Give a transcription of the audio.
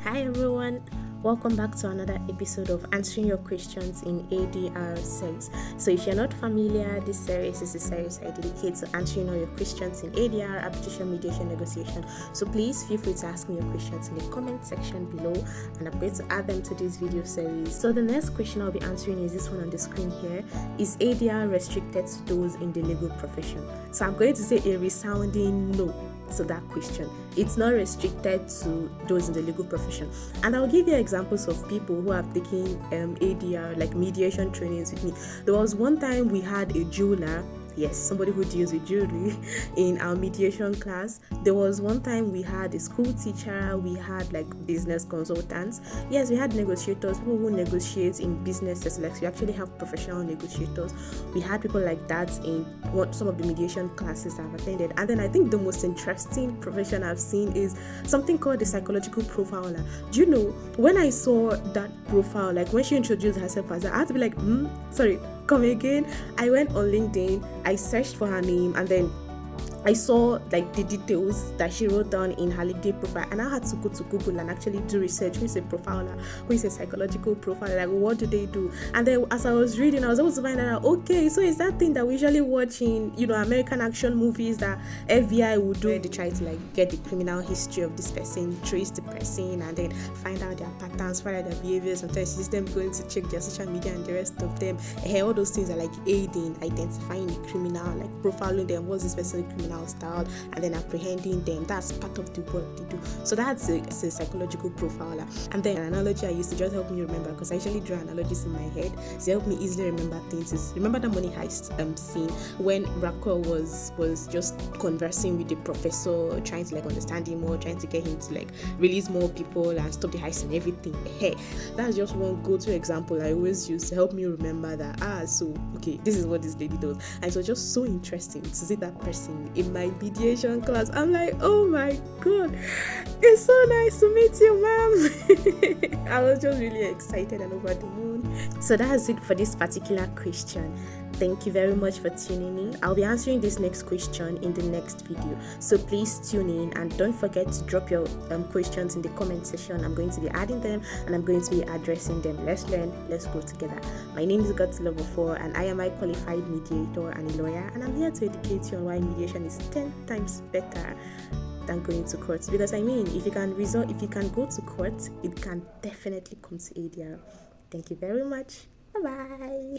Hi everyone, welcome back to another episode of Answering Your Questions in ADR series. So if you're not familiar, this series is a series I dedicate to answering all your questions in ADR, arbitration, mediation, negotiation. So please feel free to ask me your questions in the comment section below and I'm going to add them to this video series. So the next question I'll be answering is this one on the screen here. Is ADR restricted to those in the legal profession? So I'm going to say a resounding no to that question. It's not restricted to those in the legal profession, and I'll give you examples of people who have taken ADR, like mediation trainings with me. There was one time we had a jeweler, yes, somebody who deals with jewelry, in our mediation class. There was one time we had a school teacher, we had like business consultants, yes, we had negotiators, people who negotiate in businesses, like we actually have professional negotiators. We had people like that in some of the mediation classes I've attended. And then I think the most interesting profession I've seen is something called the psychological profiler. Do you know, when I saw that profile, like when she introduced herself as that, I had to be like, sorry, come again. I went on LinkedIn, I searched for her name, and then I saw like the details that she wrote down in her LinkedIn profile, and I had to go to Google and actually do research. Who is a profiler? Who is a psychological profiler? Like, what do they do? And then as I was reading, I was able to find out, okay, so it's that thing that we usually watch in, American action movies that FBI would do. They try to like get the criminal history of this person, trace the person, and then find out their patterns, find out their behaviors. Sometimes it's them going to check their social media and the rest of them. All those things are like aiding, identifying the criminal, like profiling them. What's this person criminal style, and then apprehending them. That's part of the work they do. So that's a psychological profiler. And then an analogy I used to just help me remember, because I usually draw analogies in my head to help me easily remember things, is remember the money heist scene when Raquel was just conversing with the professor, trying to like understand him more, trying to get him to like release more people and stop the heist and everything. That's just one go-to example I always use to help me remember that so okay, this is what this lady does. And it was just so interesting to see that person in my mediation class. I'm like, oh my god, it's so nice to meet you, ma'am. I was just really excited and over the moon. So that's it for this particular question. Thank you very much for tuning in. I'll be answering this next question in the next video, so please tune in and don't forget to drop your questions in the comment section. I'm going to be adding them and I'm going to be addressing them. Let's learn, let's grow together. My name is Lovila and I am a qualified mediator and a lawyer, and I'm here to educate you on why mediation is 10 times better than going to court. Because if you can go to court, it can definitely come to ADR. Thank you very much. Bye bye.